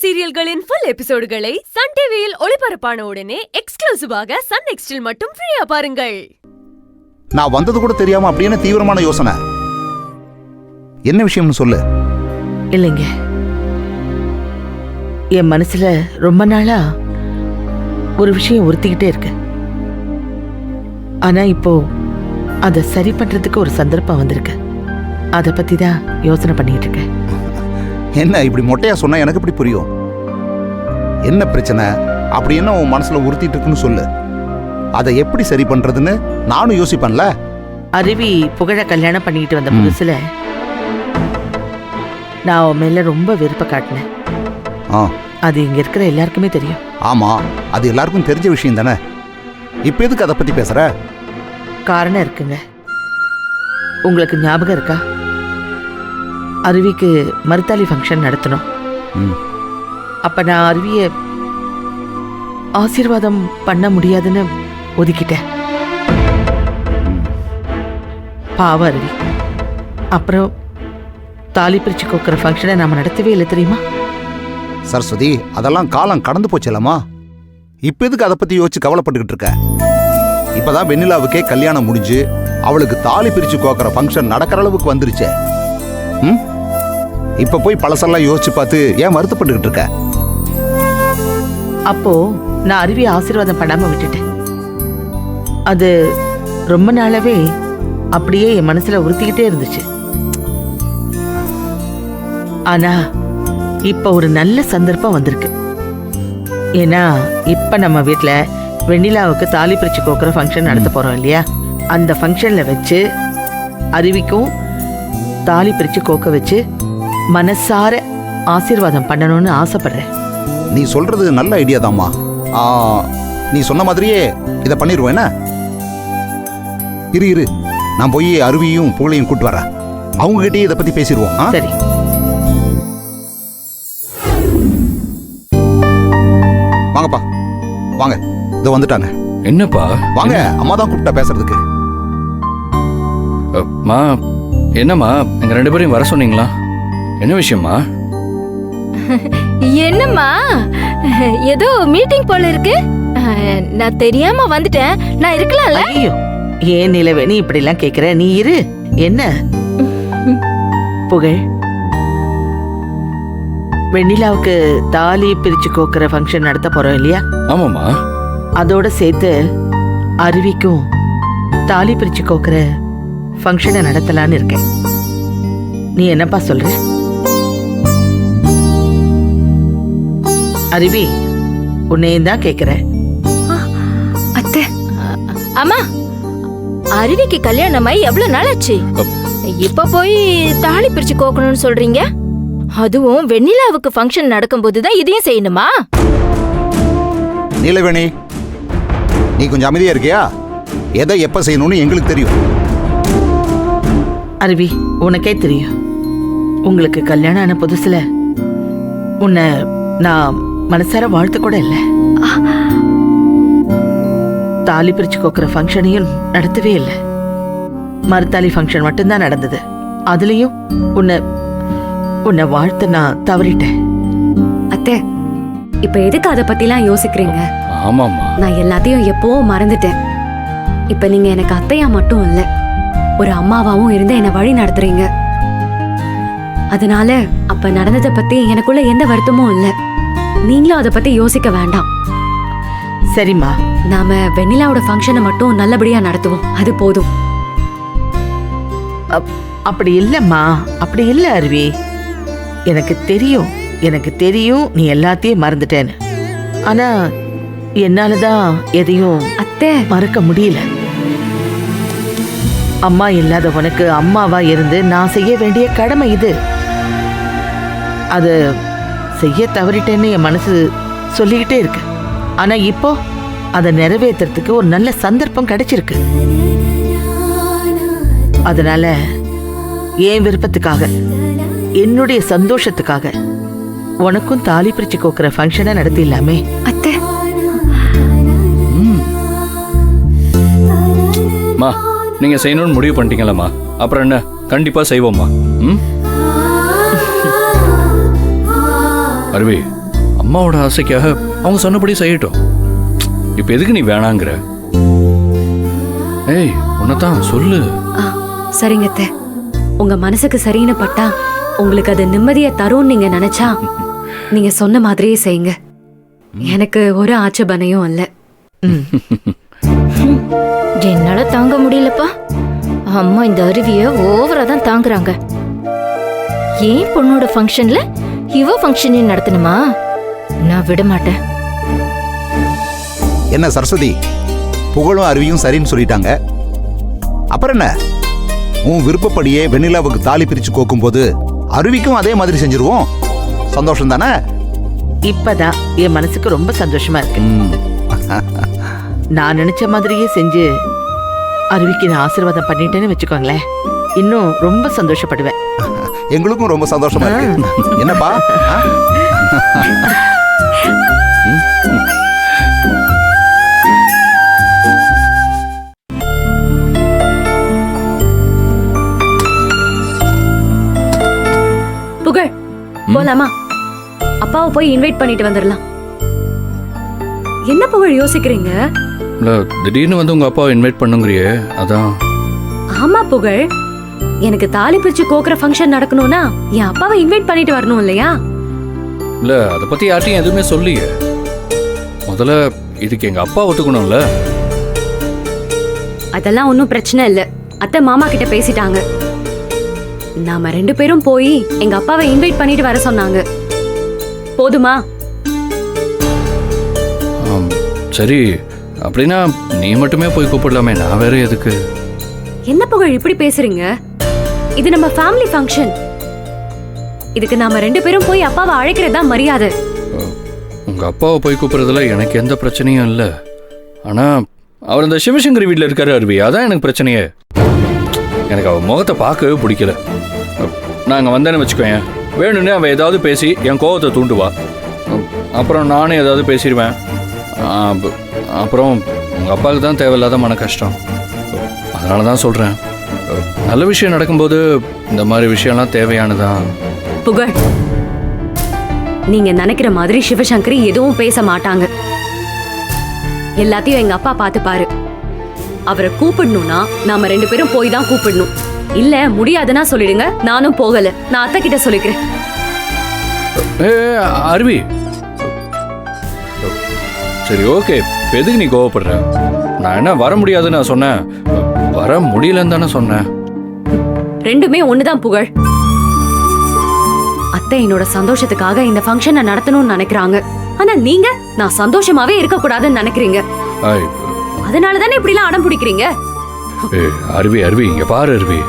சீரியல்களின் full எபிசோடுகளை Sun டிவியில் ஒளிபரப்பான உடனே எக்ஸ்க்ளூசிவாக சன் நெக்ஸ்டில் மட்டும் ஃப்ரீயா பாருங்கள். நான் வந்தது கூட தெரியாம அப்படியே தீவிரமான யோசனை. என்ன விஷயம்னு சொல்லு. இல்லைங்க, என் மனசுல ரொம்ப நாளா ஒரு விஷயம் உறுத்திக்கிட்டே இருக்கு. ஆனா இப்போ அதை சரி பண்றதுக்கு ஒரு சந்தர்ப்பம் வந்திருக்கு. அதை பத்தி தான் யோசனை பண்ணிட்டு இருக்கேன். என்ன இப்படி மொட்டையா சொன்னா எனக்கு எப்படி புரியும்? என்ன பிரச்சனை? அப்படி என்ன உன் மனசுல உறுத்திட்டு இருக்குன்னு சொல்லு. அதை எப்படி சரி பண்றதுன்னு நானும் யோசிப்பேன்ல. அருவி புகழ கல்யாணம் பண்ணிக்கிட்டு வந்த புதுசுல நான் அவன் மேல ரொம்ப வெறுப்ப காட்டினேன். அது இங்க இருக்கிற எல்லாருக்குமே தெரியும். ஆமா, அது எல்லாருக்கும் தெரிஞ்ச விஷயம் தானே. இப்ப எதுக்கு அதை பத்தி பேசுற? காரணம் இருக்குங்க. உங்களுக்கு ஞாபகம் இருக்கா? அருவிக்கு மருத்தாளி ஃபங்க்ஷன் நடத்தணும். அப்ப நான் அருவிய ஆசீர்வாதம் பண்ண முடியாதுன்னு ஒதுக்கிட்டேன். பாவ அருவி. அப்புறம் தாலி பிரிச்சு கோக்குற ஃபங்க்ஷனை நாம நடத்தவே இல்லை, தெரியுமா? சரஸ்வதி, அதெல்லாம் காலம் கடந்து போச்சலமா. இப்ப எதுக்கு அதை பத்தி யோசிச்சு கவலைப்பட்டுக்கிட்டு இருக்க? இப்பதான் வெண்ணிலாவுக்கே கல்யாணம் முடிஞ்சு அவளுக்கு தாலி பிரிச்சு கோக்குற ஃபங்க்ஷன் நடக்கிற அளவுக்கு வந்துருச்சே. இப்ப போய் பழசெல்லாம் யோசிச்சு பார்த்து ஏன் வருத்தப்பட்டுக்கிட்டு இருக்க? அப்போ நான் அருவியை ஆசீர்வாதம் பண்ணாம விட்டுட்டேன். அது ரொம்ப நாளாவே அப்படியே என் மனசுல உறுத்திக்கிட்டே இருந்துச்சு. ஆனா இப்ப ஒரு நல்ல சந்தர்ப்பம் வந்திருக்கு. ஏன்னா இப்ப நம்ம வீட்டுல வெண்ணிலாவுக்கு தாலி பிரிச்சு கோக்குற ஃபங்க்ஷன் நடத்த போறோம் இல்லையா? அந்த ஃபங்க்ஷன்ல வச்சு அருவிக்கும் தாலி பிரிச்சு கோக்க வச்சு மனசார ஆசீர்வாதம் பண்ணணும்னு ஆசைப்படுறேன். நீ சொல்றது நல்ல ஐடியா தாம்மா. நீ சொன்ன மாதிரியே இதை பண்ணிடுவோம். என்ன இரு, நான் போய் அருவியும் புகழையும் கூட்டு வரேன். அவங்க கிட்டே இதை பத்தி பேசிடுவோம். சரி. வாங்கப்பா, வாங்க. இதோ வந்துட்டாங்க. என்னப்பா? வாங்க, அம்மா தான் கூப்பிட்டா பேசுறதுக்கு. மா, என்னம்மா எங்க ரெண்டு பேரையும் வர சொன்னீங்களா? என்ன விஷயமா? என்னம்மா, ஏதோ மீட்டிங் போல இருக்கு. நான் தெரியாம வந்துட்டேன். நான் இருக்கலாம்ல? ஐயோ, ஏன் நிலவேணி இப்படி எல்லாம் கேக்குற? நீ இரு. என்ன புகழ், வெண்ணிலாவுக்கு தாலி பிரிச்சு கோக்குற ஃபங்க்ஷன் நடத்த போறோம் இல்லையா? ஆமாம்மா. அதோட சேர்த்து அருவிக்கும் தாலி பிரிச்சு கோக்குற ஃபங்க்ஷனை நடத்தலான்னு இருக்கேன். நீ என்னப்பா சொல்ற? அருவி, உன்னையும் தான் கேக்குறேன். அத்தை, அம்மா, அருவிக்கு கல்யாணமாயி எவ்வளவு நாள் ஆச்சு? இப்ப போய் தாலி பிரிச்சு கோக்கணும்னு சொல்றீங்க? அதுவும் வெண்ணிலாவுக்கு ஃபங்க்ஷன் நடக்கும் போதுதான் இதையும் செய்யணுமா? நீலவேணி, நீ கொஞ்சம் அமைதியா இருக்கியா? எதை எப்ப செய்யணும்னு எங்களுக்கு தெரியும். அருவி, உனக்கே தெரியும். உங்களுக்கு கல்யாணம் ஆன புதுசுல உன்னை நான் மனசார வாழ்த்து கூட இல்லை. தாலி பிரிச்சு கோக்குற ஃபங்க்ஷனையும் நடத்தவே இல்லை. மறுத்தாலி ஃபங்க்ஷன் மட்டும்தான் நடந்தது. அதுலயும் உன்னை வாழ்த்து நான் தவறிட்டேன். அத்தை, இப்ப எதுக்கு அதை பத்திலாம் யோசிக்கிறீங்க? ஆமாம்மா, நான் எல்லாத்தையும் எப்பவும் மறந்துட்டேன். இப்ப நீங்க எனக்கு அத்தையா மட்டும் இல்ல, ஒரு அம்மாவாவும் இருந்து என்னை வழி நடத்துறீங்க. அதனால அப்ப நடந்ததை பத்தி எனக்குள்ள எந்த வருத்தமும் இல்ல. நீங்களும் அதை பத்தி யோசிக்க வேண்டாம். சரிம்மா, நாம வெண்ணிலாவோட ஃபங்க்ஷனை மட்டும் நல்லபடியா நடத்துவோம், அது போதும். அப்படி இல்லம்மா, அப்படி இல்ல அருவி. எனக்கு தெரியும் நீ எல்லாத்தையும் மறந்துட்டேன்னு. ஆனா என்னாலதான் எதையும் அத்தை மறக்க முடியல. அம்மா இல்லாத உனக்கு அம்மாவா இருந்து நான் செய்ய வேண்டிய கடமை இது. அது செய்ய தவறிட்டேன்னு என் மனசு சொல்லிக்கிட்டே இருக்கு. ஆனா இப்போ அதை நிறைவேற்றுறதுக்கு ஒரு நல்ல சந்தர்ப்பம் கிடைச்சிருக்கு. அதனால என் விருப்பத்துக்காக, என்னுடைய சந்தோஷத்துக்காக உனக்கும் தாலி பிரிச்சு கோக்குற ஃபங்க்ஷனை நடத்திடலாமே. அத்தை, மா, நீங்க செய்யணும்னு முடிவு பண்ணிட்டீங்களா? அப்புறம் என்ன, கண்டிப்பா செய்வோம்மா. அருவி, அம்மாவோட ஆசைக்காக அவங்க சொன்னபடி செய்யட்டும். இப்போ எதுக்கு நீ வேணாங்கிற? ஏய் உன்னதான் சொல்லு. ஆ, சரிங்க அத்தை. உங்க மனசுக்கு சரின்னு பட்டா உங்களுக்கு அது நிம்மதியை தரும் நீங்க நினைச்சா நீங்க சொன்ன மாதிரியே செய்யுங்க. எனக்கு ஒரு ஆட்சேபனையும் இல்ல. என்னால தாங்க முடியலப்பா. அம்மா இந்த அருவிய ஓவரா தான் தாங்குறாங்க. ஏன் பொண்ணோட ஃபங்க்ஷன்ல இவ ஃபங்க்ஷனையும் நடத்தணுமா? நான் விட மாட்டேன். என்ன சரஸ்வதி, புகழும் அருவியும் சரின்னு சொல்லிட்டாங்க. அப்புறம் என்ன, உன் விருப்பப்படியே வெண்ணிலாவுக்கு தாலி பிரிச்சு கோக்கும் போது அருவிக்கும் அதே மாதிரி செஞ்சிருவோம். சந்தோஷம் தானே? இப்பதான் என் மனசுக்கு ரொம்ப சந்தோஷமா இருக்கு. நான் நினைச்ச மாதிரியே செஞ்சு அருவிக்கு நான் ஆசீர்வாதம் பண்ணிட்டேன்னு வச்சுக்கோங்களேன், இன்னும் ரொம்ப சந்தோஷப்படுவேன். எங்களுக்கும் ரொம்ப சந்தோஷமா இருக்கு. என்னப்பா? புகழ், போலாமா? அப்பாவை போய் இன்வைட் பண்ணிட்டு வந்துடலாம். என்ன புகழ் யோசிக்கிறீங்க? இல்ல திடீர்னு வந்து உங்க அப்பாவை இன்வைட் பண்ணுங்கிறியே, அதான். ஆமா புகழ், எனக்கு தாலி பிரிச்சு கோக்குற ஃபங்க்ஷன் நடக்கணும்னா என் அப்பாவை இன்வைட் பண்ணிட்டு வரணும் இல்லையா? இல்ல அதை பத்தி யார்ட்டையும் எதுவுமே சொல்லியே. முதல்ல இதுக்கு எங்க அப்பா ஒத்துக்கணும்ல. அதெல்லாம் ஒன்றும் பிரச்சனை இல்லை. அத்தை மாமா கிட்ட பேசிட்டாங்க. நாம 2 பேரும் போய் எங்க அப்பாவை இன்வைட் பண்ணிட்டு வர சொன்னாங்க. போதுமா? சரி, அப்படின்னா நீ மட்டுமே போய் கூப்பிடலாமே, நான் வேற எதுக்கு? என்ன புகழ் இப்படி பேசுறீங்க? இது நம்ம ஃபேமிலி ஃபங்க்ஷன். இதுக்கு நாம 2 பேரும் போய் அப்பாவை அழைக்கிறது தான் மரியாதை. உங்க அப்பாவை போய் கூப்பிடுறதுல எனக்கு எந்த பிரச்சனையும் இல்லை. ஆனா அவர் இந்த சிவசங்கரி வீட்டில் இருக்காரு அருவி, அதான் எனக்கு பிரச்சனையே. எனக்கு அவன் முகத்தை பார்க்கவே பிடிக்கல. நாங்கள் வந்தேன்னு வச்சுக்கோயேன், வேணும்னு அவன் ஏதாவது பேசி என் கோவத்தை தூண்டுவா. அப்புறம் நானும் ஏதாவது பேசிடுவேன். அப்புறம் உங்கள் அப்பாவுக்கு தான் தேவையில்லாத மன கஷ்டம். அதனால தான் சொல்கிறேன், நல்ல விஷயம் நடக்கும்போது இந்த மாதிரி விஷயம்லாம் தேவையானதான். புகழ், நீங்க நினைக்கிற மாதிரி சிவசங்கரி எதுவும் பேச மாட்டாங்க. எல்லாத்தையும் எங்க அப்பா பார்த்துப்பாரு. அவரை கூப்பிடணும்னா நாம 2 பேரும் போய் தான் கூப்பிடணும். இல்ல முடியாதுன்னா சொல்லிடுங்க, நானும் போகல. நான் அத்தை கிட்ட சொல்லிக்கிறேன். ஏ அருவி, சரி ஓகே, எதுக்கு நீ கோவப்படுற? நான் என்ன வர முடியாதுன்னு நான் சொன்னேன், வர முடியலன்னு தானே சொன்னேன். ரெண்டுமே ஒண்ணுதான் புகழ். அத்தை என்னோட சந்தோஷத்துக்காக இந்த ஃபங்க்ஷனை நடத்தணும்னு நினைக்கிறாங்க. ஆனா நீங்க நான் சந்தோஷமாவே இருக்க கூடாதுன்னு நினைக்கிறீங்க. ஐய், அதனாலதானே இப்படி எல்லாம் அடம் பிடிக்கிறீங்க. அருவி அருவி, இங்க பாரு அருவி,